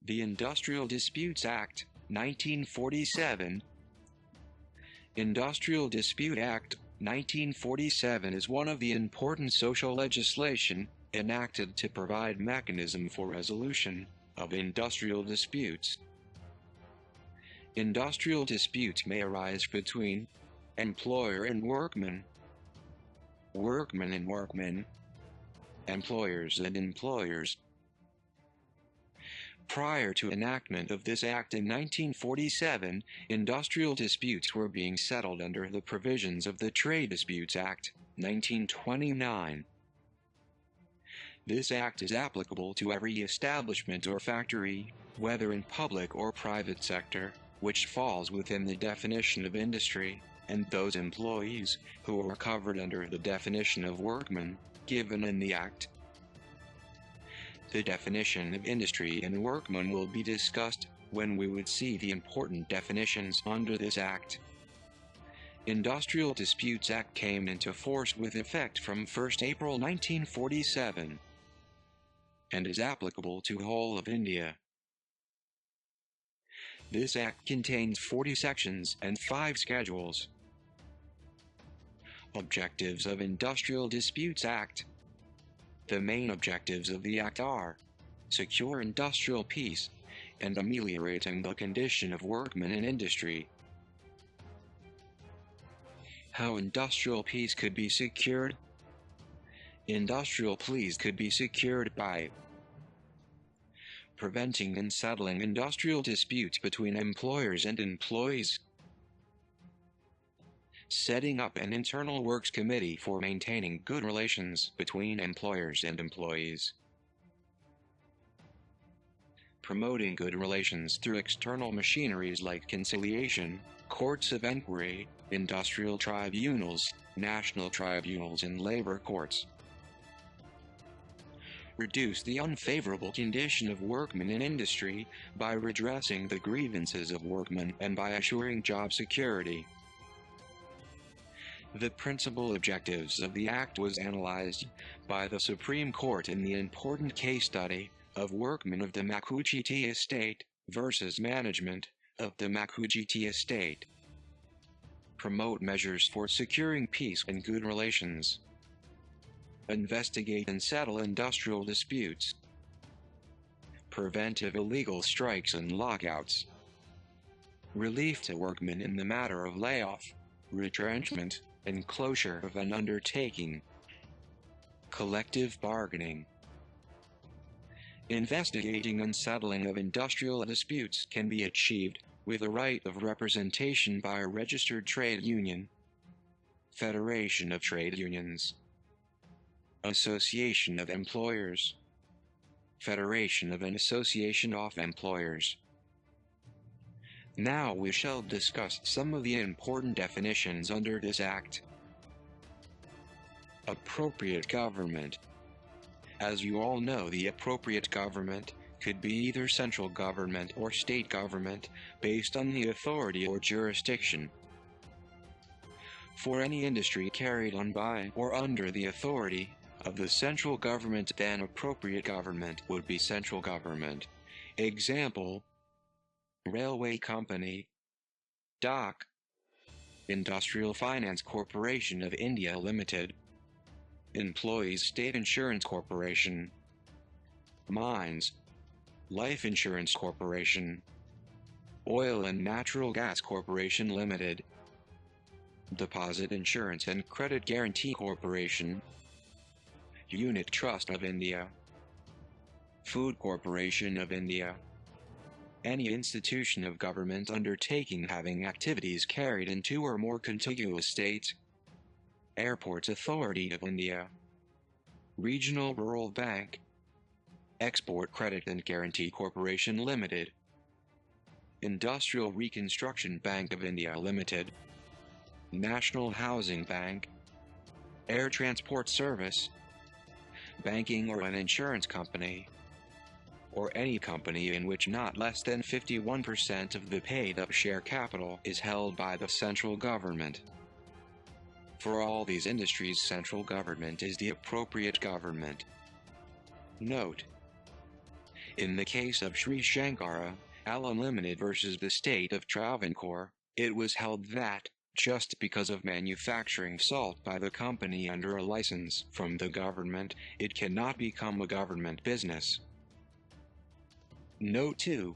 The Industrial Disputes Act, 1947. Industrial Dispute Act, 1947 is one of the important social legislation enacted to provide mechanism for resolution of industrial disputes. Industrial disputes may arise between employer and workman, workmen and workmen, employers and employers. Prior to enactment of this act in 1947, industrial disputes were being settled under the provisions of the Trade Disputes Act, 1929. This act is applicable to every establishment or factory, whether in public or private sector, which falls within the definition of industry, and those employees who are covered under the definition of workmen, given in the act. The definition of industry and workman will be discussed when we would see the important definitions under this act. Industrial Disputes Act came into force with effect from 1st April 1947 and is applicable to whole of India. This act contains 40 sections and 5 schedules. Objectives of Industrial Disputes Act. The main objectives of the Act are secure industrial peace and ameliorating the condition of workmen in industry. How industrial peace could be secured? Industrial peace could be secured by preventing and settling industrial disputes between employers and employees, setting up an internal works committee for maintaining good relations between employers and employees, promoting good relations through external machineries like conciliation, courts of inquiry, industrial tribunals, national tribunals and labor courts. Reduce the unfavorable condition of workmen in industry by redressing the grievances of workmen and by assuring job security. The principal objectives of the Act was analyzed by the Supreme Court in the important case study of Workmen of the Makuchiti Estate versus Management of the Makuchiti Estate. Promote measures for securing peace and good relations. Investigate and settle industrial disputes. Preventive illegal strikes and lockouts. Relief to workmen in the matter of layoff, retrenchment, and closure of an undertaking. Collective bargaining. Investigating and settling of industrial disputes can be achieved with a right of representation by a registered trade union, Federation of Trade Unions, Association of Employers, Federation of an Association of Employers. Now we shall discuss some of the important definitions under this Act. Appropriate government. As you all know, the appropriate government could be either central government or state government based on the authority or jurisdiction. For any industry carried on by or under the authority of the central government, then appropriate government would be central government. Example: Railway Company, Dock, Industrial Finance Corporation of India Limited, Employees State Insurance Corporation, Mines, Life Insurance Corporation, Oil and Natural Gas Corporation Limited, Deposit Insurance and Credit Guarantee Corporation, Unit Trust of India, Food Corporation of India. Any institution of government undertaking having activities carried in 2 or more contiguous states. Airports Authority of India, Regional Rural Bank, Export Credit and Guarantee Corporation Limited, Industrial Reconstruction Bank of India Limited, National Housing Bank, Air Transport Service, banking or an insurance company, or any company in which not less than 51% of the paid-up share capital is held by the central government. For all these industries, central government is the appropriate government. Note: In the case of Sri Shankara, Allen Limited versus the state of Travancore, it was held that, just because of manufacturing salt by the company under a license from the government, it cannot become a government business. Note 2.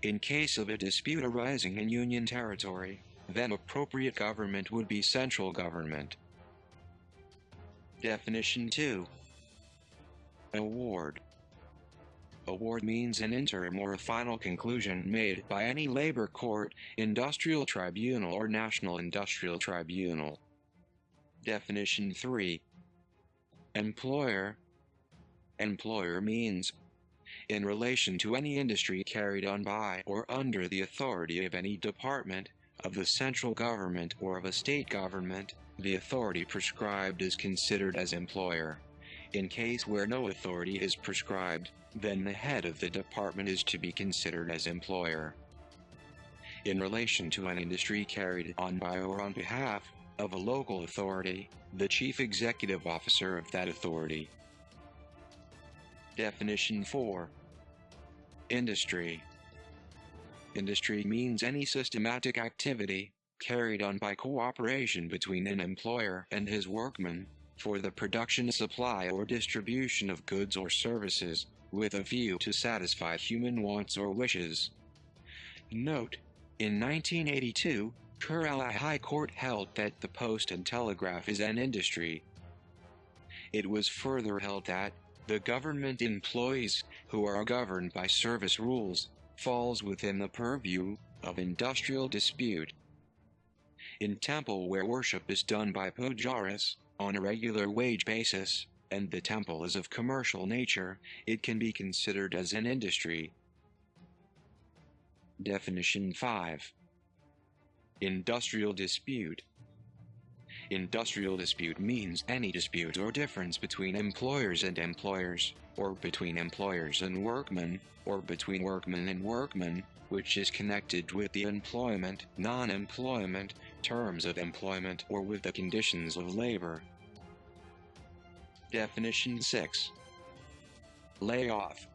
In case of a dispute arising in Union territory, then appropriate government would be central government. Definition 2. Award. Award means an interim or a final conclusion made by any labor court, industrial tribunal or national industrial tribunal. Definition 3. Employer. Employer means, in relation to any industry carried on by or under the authority of any department of the central government or of a state government, the authority prescribed is considered as employer. In case where no authority is prescribed, then the head of the department is to be considered as employer. In relation to an industry carried on by or on behalf of a local authority, the chief executive officer of that authority. Definition 4. Industry. Industry means any systematic activity carried on by cooperation between an employer and his workmen for the production, supply, or distribution of goods or services, with a view to satisfy human wants or wishes. Note: in 1982, Kerala High Court held that the post and telegraph is an industry. It was further held that the government employees, who are governed by service rules, falls within the purview of industrial dispute. In temple where worship is done by pujaris on a regular wage basis, and the temple is of commercial nature, it can be considered as an industry. Definition 5. Industrial dispute. Industrial dispute means any dispute or difference between employers and employers, or between employers and workmen, or between workmen and workmen, which is connected with the employment, non-employment, terms of employment, or with the conditions of labor. Definition 6. Layoff.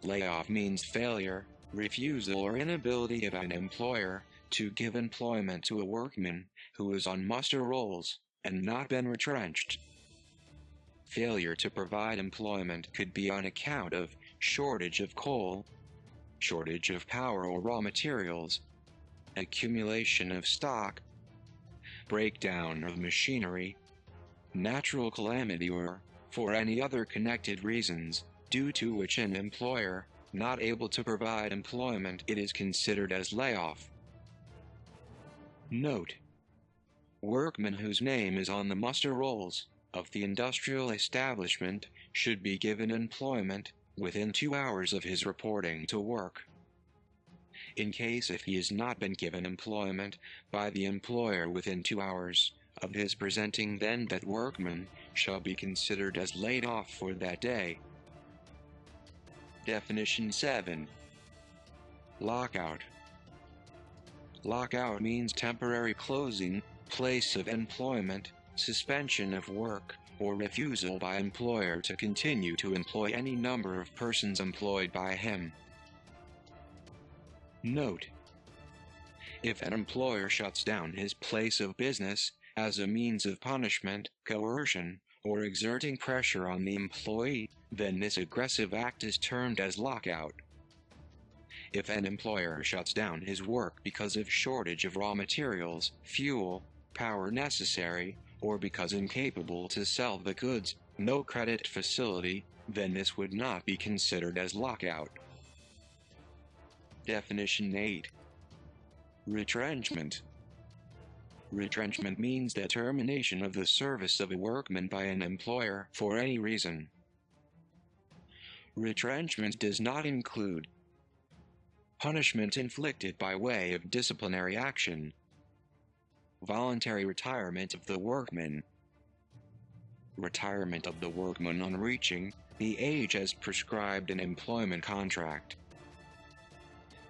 Layoff means failure, refusal, or inability of an employer to give employment to a workman who is on muster rolls and not been retrenched. Failure to provide employment could be on account of shortage of coal, shortage of power or raw materials, accumulation of stock, breakdown of machinery, natural calamity, or for any other connected reasons, due to which an employer not able to provide employment, it is considered as layoff. Note: workman whose name is on the muster rolls of the industrial establishment should be given employment within 2 hours of his reporting to work. In case if he has not been given employment by the employer within 2 hours of his presenting, then that workman shall be considered as laid off for that day. Definition 7. Lockout. Lockout means temporary closing, place of employment, suspension of work, or refusal by employer to continue to employ any number of persons employed by him. Note: if an employer shuts down his place of business as a means of punishment, coercion, or exerting pressure on the employee, then this aggressive act is termed as lockout. If an employer shuts down his work because of shortage of raw materials, fuel, power necessary, or because incapable to sell the goods, no credit facility, then this would not be considered as lockout. Definition 8. Retrenchment. Retrenchment means the termination of the service of a workman by an employer for any reason. Retrenchment does not include punishment inflicted by way of disciplinary action, voluntary retirement of the workman, retirement of the workman on reaching the age as prescribed in employment contract,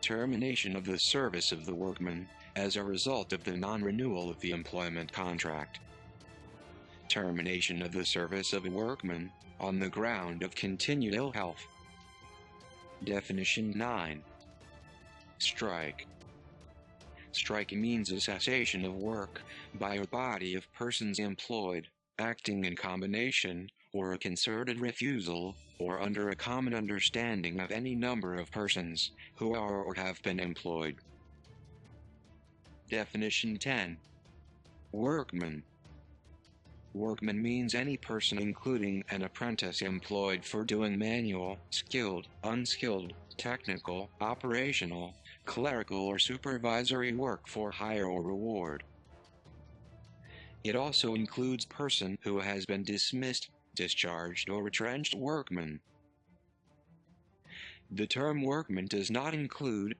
termination of the service of the workman as a result of the non-renewal of the employment contract, termination of the service of a workman on the ground of continued ill health, Definition 9. Strike. Strike means a cessation of work by a body of persons employed, acting in combination, or a concerted refusal, or under a common understanding of any number of persons, who are or have been employed. Definition 10. Workman. Workman means any person including an apprentice employed for doing manual, skilled, unskilled, technical, operational, clerical or supervisory work for hire or reward. It also includes person who has been dismissed, discharged or retrenched workman. The term workman does not include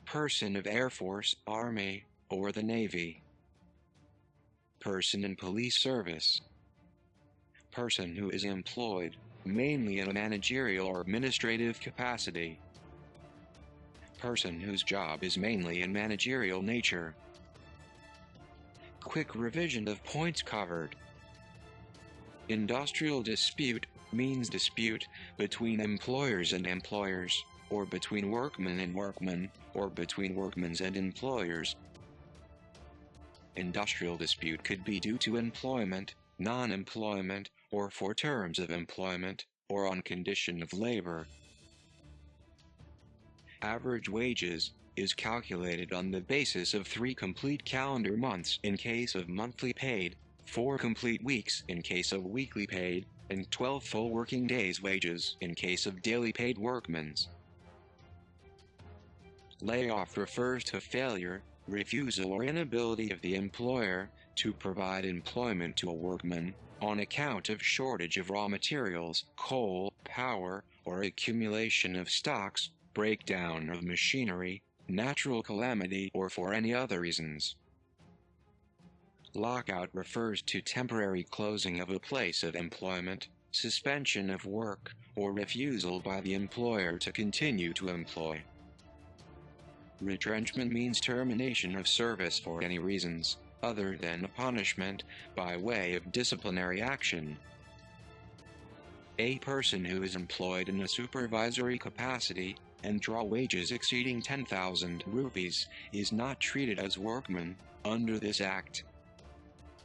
person of Air Force, Army, or the Navy, person in police service, person who is employed, mainly in a managerial or administrative capacity, person whose job is mainly in managerial nature. Quick revision of points covered. Industrial dispute means dispute between employers and employers, or between workmen and workmen, or between workmen and employers. Industrial dispute could be due to employment, non-employment, or for terms of employment, or on condition of labor. Average wages is calculated on the basis of 3 complete calendar months in case of monthly paid, 4 complete weeks in case of weekly paid, and 12 full working days wages in case of daily paid workmen's. Layoff refers to failure, refusal or inability of the employer to provide employment to a workman on account of shortage of raw materials, coal, power, or accumulation of stocks, breakdown of machinery, natural calamity, or for any other reasons. Lockout refers to temporary closing of a place of employment, suspension of work, or refusal by the employer to continue to employ. Retrenchment means termination of service for any reasons other than a punishment by way of disciplinary action. A person who is employed in a supervisory capacity and draw wages exceeding 10,000 rupees is not treated as workman under this act.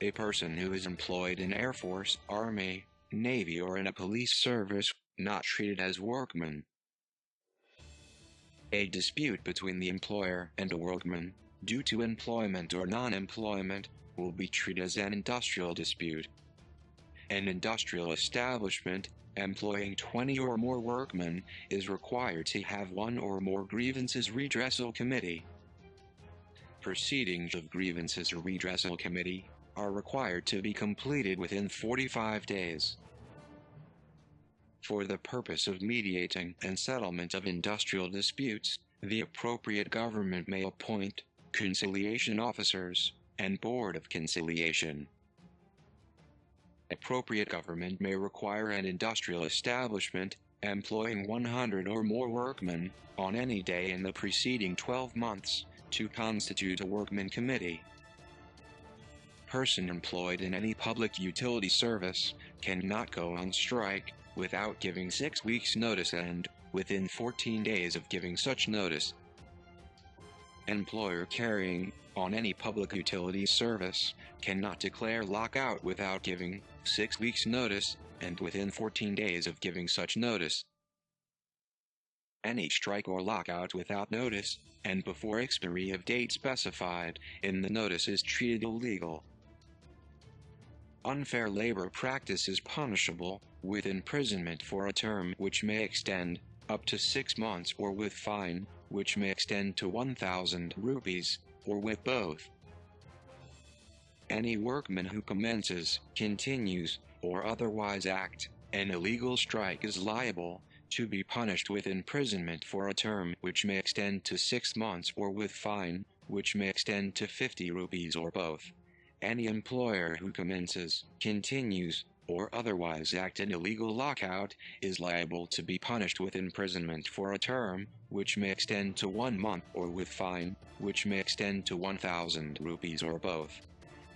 A person who is employed in Air Force, Army, Navy or in a police service not treated as workman. A dispute between the employer and a workman, due to employment or non-employment, will be treated as an industrial dispute. An industrial establishment employing 20 or more workmen is required to have 1 or more grievances redressal committee. Proceedings of grievances redressal committee are required to be completed within 45 days. For the purpose of mediating and settlement of industrial disputes, the appropriate government may appoint conciliation officers and board of conciliation. Appropriate government may require an industrial establishment employing 100 or more workmen on any day in the preceding 12 months to constitute a workman committee. Person employed in any public utility service cannot go on strike without giving 6 weeks' notice and within 14 days of giving such notice. Employer carrying on any public utility service cannot declare lockout without giving 6 weeks' notice and within 14 days of giving such notice. Any strike or lockout without notice and before expiry of date specified in the notice is treated illegal. Unfair labor practice is punishable with imprisonment for a term which may extend up to 6 months or with fine which may extend to 1,000 rupees or with both. Any workman who commences, continues, or otherwise act an illegal strike is liable to be punished with imprisonment for a term which may extend to 6 months or with fine which may extend to 50 rupees or both. Any employer who commences, continues, or otherwise act an illegal lockout is liable to be punished with imprisonment for a term which may extend to 1 month or with fine which may extend to 1,000 rupees or both.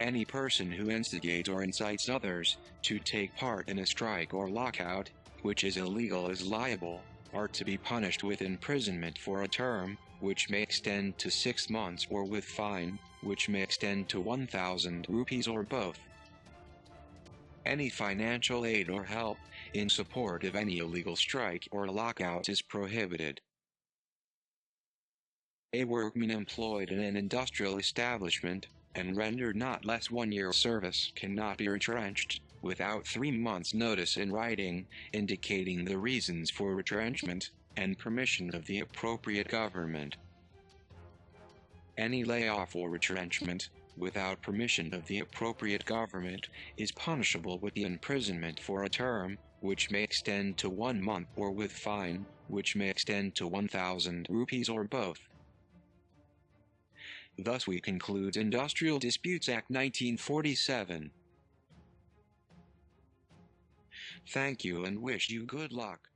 Any person who instigates or incites others to take part in a strike or lockout which is illegal is liable are to be punished with imprisonment for a term, which may extend to 6 months, or with fine, which may extend to 1,000 rupees or both. Any financial aid or help in support of any illegal strike or lockout is prohibited. A workman employed in an industrial establishment and rendered not less 1 year's service cannot be retrenched without 3 months' notice in writing, indicating the reasons for retrenchment and permission of the appropriate government. Any layoff or retrenchment without permission of the appropriate government is punishable with the imprisonment for a term, which may extend to 1 month, or with fine, which may extend to 1,000 rupees or both. Thus we conclude Industrial Disputes Act 1947. Thank you and wish you good luck.